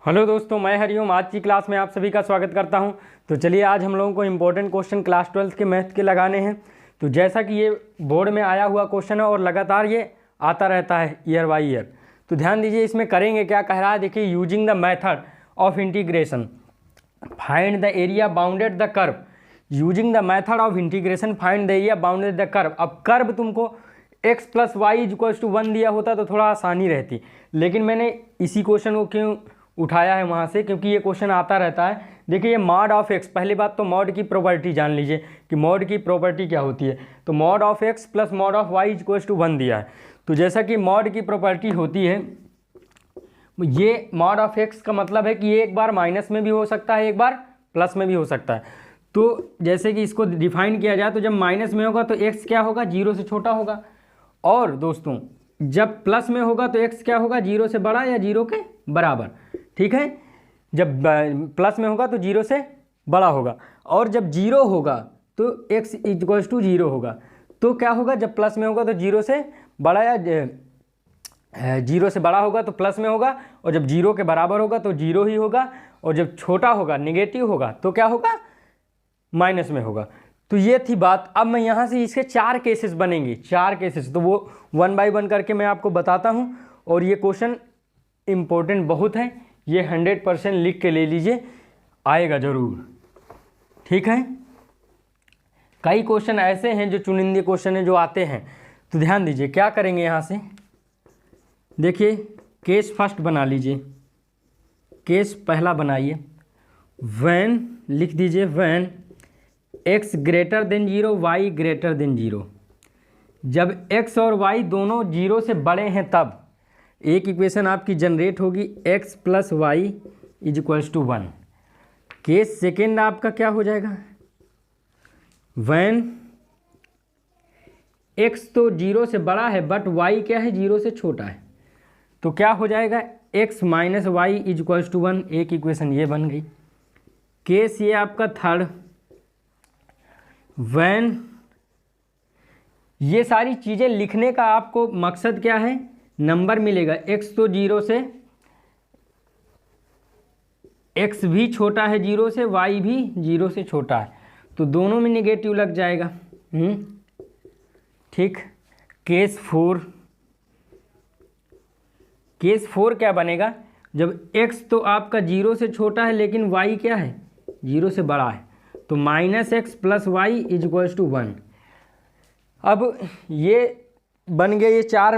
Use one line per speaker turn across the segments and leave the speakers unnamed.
Hello दोस्तों, मैं हरिओम। आज की क्लास में आप सभी का स्वागत करता हूं। तो चलिए, आज हम लोगों को इम्पोर्टेंट क्वेश्चन क्लास 12th के मैथ के लगाने हैं। तो जैसा कि ये बोर्ड में आया हुआ क्वेश्चन है और लगातार ये आता रहता है ईयर बाय ईयर। तो ध्यान दीजिए, इसमें करेंगे क्या कह रहा है। देखिए, using the method of integration find the area bounded the curve. Using the method of integration find the area bounded the curve. अब कर्व तुमको x plus y equals to 1 दिया होता तो थोड़ा आसानी रहती, लेकिन मैंने इसी क्वेश्चन को क्यों उठाया है वहाँ से, क्योंकि ये क्वेश्चन आता रहता है। देखिए, ये मॉड ऑफ एक्स, पहली बात तो मॉड की प्रॉपर्टी जान लीजिए कि मॉड की प्रॉपर्टी क्या होती है। तो mod of x plus mod of y equals to 1 दिया है। तो जैसा कि मॉड की प्रॉपर्टी होती है, ये मॉड ऑफ एक्स का मतलब है कि ये एक बार माइनस में भी हो सकता है, एक बार प्लस में भी हो सकता है। तो जैसे कि इसको डिफाइन किया जाए तो जब माइनस में होगा तो एक्स क्या होगा, 0 से छोटा होगा। और दोस्तों, जब प्लस में होगा तो एक्स क्या होगा, 0 से बड़ा या 0 के बराबर। ठीक है, जब प्लस में होगा तो 0 से बड़ा होगा, और जब 0 होगा तो x इक्वल्स टू 0 होगा। तो क्या होगा, जब प्लस में होगा तो 0 से बड़ा या 0 से बड़ा होगा तो प्लस में होगा, और जब 0 के बराबर होगा तो 0 ही होगा, और जब छोटा होगा नेगेटिव होगा तो क्या होगा, माइनस में होगा। तो ये थी बात। अब मैं यहाँ से इसके 4 केसेस बनेंगे, 4 केसेस, तो वो 1 बाय 1 करके मैं आपको बताता हूँ। और ये क्वेश्चन इम्पोर्टेंट बहुत है, ये 100% लिख के ले लीजिए, आएगा ज़रूर। ठीक है, कई क्वेश्चन ऐसे हैं जो चुनिंदे क्वेश्चन हैं जो आते हैं। तो ध्यान दीजिए क्या करेंगे यहाँ से। देखिए, केस फर्स्ट बना लीजिए, केस पहला बनाइए। व्हेन लिख दीजिए, when x greater than 0 y greater than 0। जब x और y दोनों 0 से बड़े हैं तब एक इक्वेशन आपकी जनरेट होगी, x plus y is equals to 1। Case second आपका क्या हो जाएगा, व्हेन x तो 0 से बड़ा है बट y क्या है, 0 से छोटा है। तो क्या हो जाएगा, x minus y is equals to 1। एक इक्वेशन ये बन गई। केस ये आपका थर्ड, व्हेन, ये सारी चीज़ें लिखने का आपको मकसद क्या है, नंबर मिलेगा। x तो 0 से, x भी छोटा है 0 से, y भी 0 से छोटा है, तो दोनों में नेगेटिव लग जाएगा। ठीक। केस 4, केस 4 क्या बनेगा, जब x तो आपका 0 से छोटा है लेकिन y क्या है, 0 से बड़ा है, तो minus x plus y is equals to 1। अब ये बन गए, ये चार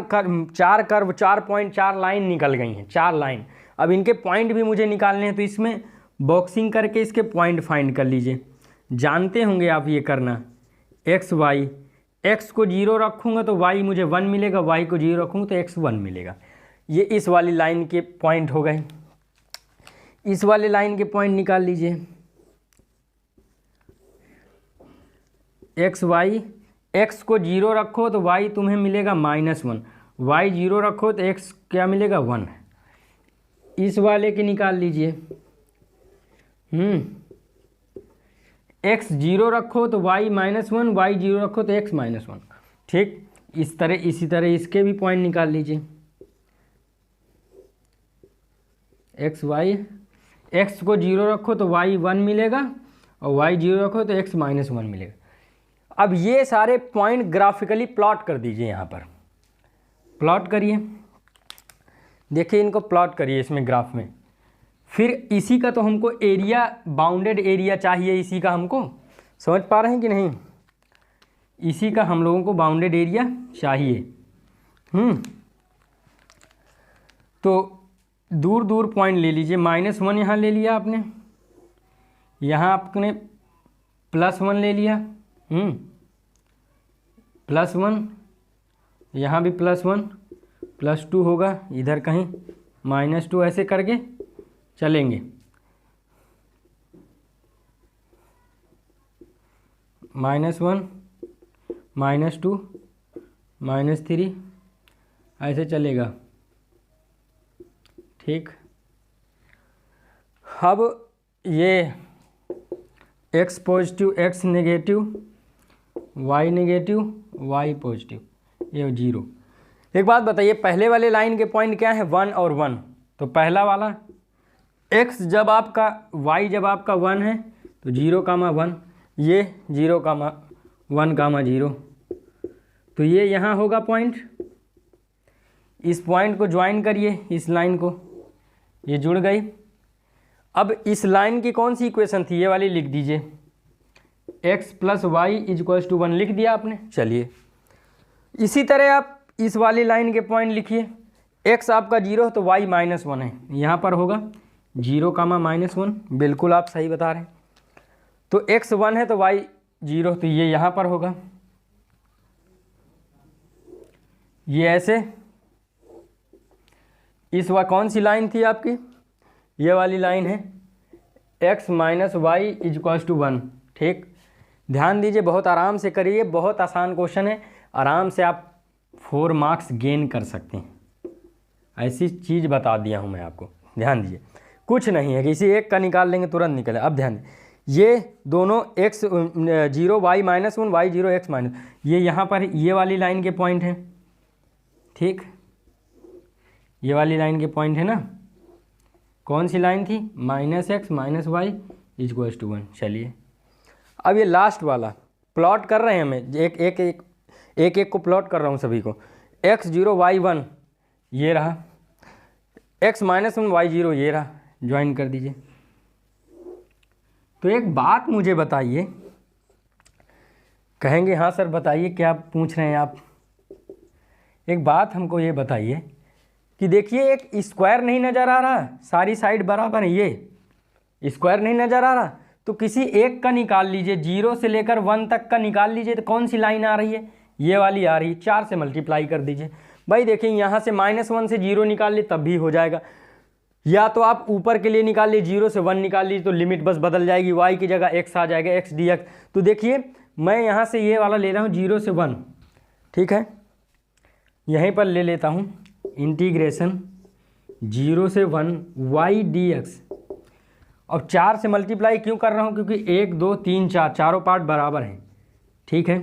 कर्व 4.4 लाइन निकल गई हैं, 4 लाइन। अब इनके पॉइंट भी मुझे निकालने हैं, तो इसमें बॉक्सिंग करके इसके पॉइंट फाइंड कर लीजिए। जानते होंगे आप ये करना, एक्स वाई, एक्स को 0 रखूँगा तो वाई मुझे 1 मिलेगा, वाई को 0 रखूँगा तो एक्स 1 मिलेगा। ये इस वाली लाइन के पॉइंट हो गए। इस वाले लाइन के पॉइंट निकाल लीजिए, एक्स वाई, एक्स को 0 रखो तो वाई तुम्हें मिलेगा -1, वाई 0 रखो तो एक्स क्या मिलेगा, 1। इस वाले के निकाल लीजिए, एक्स 0 रखो तो वाई -1, वाई 0 रखो तो एक्स -1। ठीक, इस तरह इसी तरह इसके भी पॉइंट निकाल लीजिए। एक्स वाई, एक्स को 0 रखो तो वाई 1 मिलेगा, और वाई 0 रखो तो एक्स -1 मिलेगा। अब ये सारे पॉइंट ग्राफिकली प्लॉट कर दीजिए, यहाँ पर प्लॉट करिए। देखिए, इनको प्लॉट करिए इसमें ग्राफ में। फिर इसी का तो हमको एरिया, बाउंडेड एरिया चाहिए, इसी का हमको, समझ पा रहे हैं कि नहीं, इसी का हम लोगों को बाउंडेड एरिया चाहिए। तो दूर दूर पॉइंट ले लीजिए। -1 यहाँ ले लिया आपने, यहाँ आपने +1 ले लिया, +1, यहाँ भी +1, +2 होगा इधर कहीं, -2, ऐसे करके चलेंगे। -1, -2, -3, ऐसे चलेगा। ठीक। अब ये x positive, x negative, y negative, y positive, ये 0। एक बात बताइए, पहले वाले लाइन के पॉइंट क्या है, 1 और 1। तो पहला वाला x जब आपका y जब आपका 1 है तो 0,1, ये 0,1,0, तो ये यहाँ होगा पॉइंट। इस पॉइंट को ज्वाइन करिए इस लाइन को, ये जुड़ गई। अब इस लाइन की कौन सी इक्वेशन थी, ये वाली लिख दीजिए, x + y = 1 लिख दिया आपने। चलिए इसी तरह आप इस वाली लाइन के पॉइंट लिखिए, x आपका 0 तो y -1 है, यहाँ पर होगा 0,-1, बिल्कुल आप सही बता रहे हैं। तो x 1 है तो y 0, तो ये यहाँ पर होगा, ये ऐसे। इस कौन सी लाइन थी आपकी, ये वाली लाइन है, x - y = 1। ठीक, ध्यान दीजिए, बहुत आराम से करिए, बहुत आसान क्वेश्चन है, आराम से आप 4 मार्क्स गेन कर सकते हैं। ऐसी चीज़ बता दिया हूँ मैं आपको, ध्यान दीजिए, कुछ नहीं है, किसी एक का निकाल लेंगे तुरंत निकले। अब ध्यान दीजिए, ये दोनों x 0 y -1 y 0 x -, ये यहाँ पर ये वाली लाइन के पॉइंट हैं। ठीक, ये वाली लाइन के पॉइंट है ना, कौन सी लाइन थी, -x - y = 1। चलिए अब ये लास्ट वाला प्लॉट कर रहे हैं, हमें एक को प्लॉट कर रहा हूँ सभी को। x 0 y 1 ये रहा, x -1 y 0 ये रहा, ज्वाइन कर दीजिए। तो एक बात मुझे बताइए, कहेंगे हाँ सर बताइए क्या पूछ रहे हैं आप। एक बात हमको ये बताइए कि देखिए एक स्क्वायर नहीं नज़र आ रहा, सारी साइड बराबर है, ये स्क्वायर नहीं नज़र आ रहा, तो किसी एक का निकाल लीजिए, 0 से लेकर 1 तक का निकाल लीजिए। तो कौन सी लाइन आ रही है, ये वाली आ रही है, 4 से मल्टीप्लाई कर दीजिए। भाई देखिए यहाँ से -1 से 0 निकाल ली तब भी हो जाएगा, या तो आप ऊपर के लिए निकाल लीजिए, 0 से 1 निकाल लीजिए, तो लिमिट बस बदल जाएगी, y की जगह x आ जाएगा, x dx। तो देखिए मैं यहाँ से ये वाला ले रहा हूँ 0 से 1, ठीक है, यहीं पर ले लेता हूँ इंटीग्रेशन 0 से 1 y dx। अब 4 से मल्टीप्लाई क्यों कर रहा हूँ, क्योंकि 1 2 3 4 चारों पार्ट बराबर हैं। ठीक है,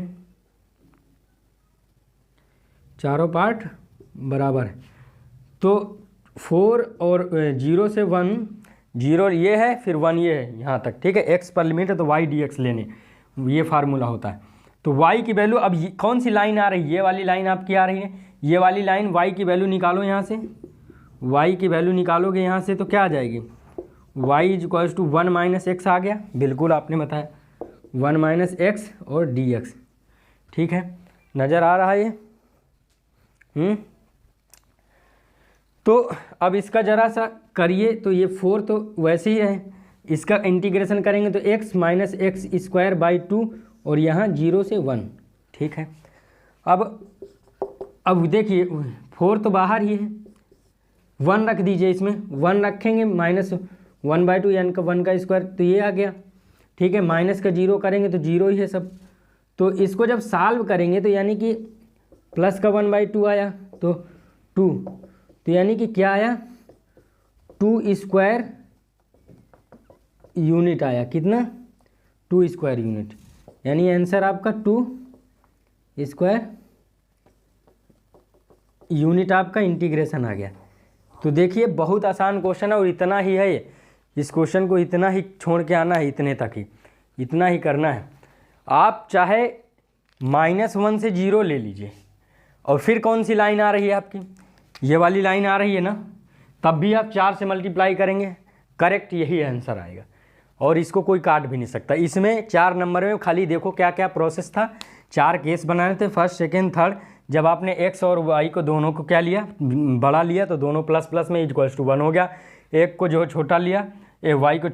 चारों पार्ट बराबर है, तो 4 और 0 से 1, 0 ये है, फिर 1 ये है यहाँ तक। ठीक है, x पर लिमिट है तो y dx लेने, ये फार्मूला होता है। तो y की वैल्यू, अब कौन सी लाइन आ रही है, ये वाली लाइन आपकी आ रही है, ये वाली लाइन, y की वैल्यू निकालो यहाँ से, y की वैल्यू निकालोगे यहाँ से तो क्या आ जाएगी, y = 1 - x आ गया, बिल्कुल आपने बताया 1 - x और dx। ठीक है, नज़र आ रहा है ये। तो अब इसका ज़रा सा करिए, तो ये 4 तो वैसे ही है, इसका इंटीग्रेशन करेंगे तो x - x² / 2 और यहाँ 0 से 1। ठीक है, अब देखिए 4 तो बाहर ही है, 1 रख दीजिए, इसमें 1 रखेंगे, -1/2 यानी का 1 का स्क्वायर, तो ये आ गया। ठीक है, माइनस का 0 करेंगे तो 0 ही है सब। तो इसको जब सॉल्व करेंगे तो यानी कि प्लस का 1/2 आया तो 2, तो यानी कि क्या आया, 2 स्क्वायर यूनिट आया, कितना, 2 स्क्वायर यूनिट, यानी आंसर आपका 2 स्क्वायर यूनिट आपका इंटीग्रेशन आ गया। तो देखिए बहुत आसान क्वेश्चन है और इतना ही है, इस क्वेश्चन को इतना ही छोड़ के आना है, इतने तक ही, इतना ही करना है। आप चाहे -1 से 0 ले लीजिए, और फिर कौन सी लाइन आ रही है आपकी, ये वाली लाइन आ रही है ना, तब भी आप 4 से मल्टीप्लाई करेंगे, करेक्ट यही आंसर आएगा, और इसको कोई काट भी नहीं सकता। इसमें 4 नंबर में खाली देखो क्या क्या प्रोसेस था, 4 केस बनाने थे, फर्स्ट सेकेंड थर्ड। जब आपने x और y को दोनों को क्या लिया, बड़ा लिया, तो दोनों प्लस प्लस में = 1 हो गया। एक को जो छोटा लिया, y को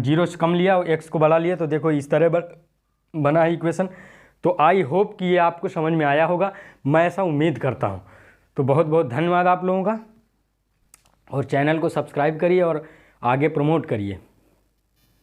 0 से कम लिया, x को बड़ा लिया, तो देखो इस तरह बना है इक्वेशन। तो आई होप कि ये आपको समझ में आया होगा, मैं ऐसा उम्मीद करता हूँ। तो बहुत बहुत धन्यवाद आप लोगों का, और चैनल को सब्सक्राइब करिए और आगे प्रमोट करिए।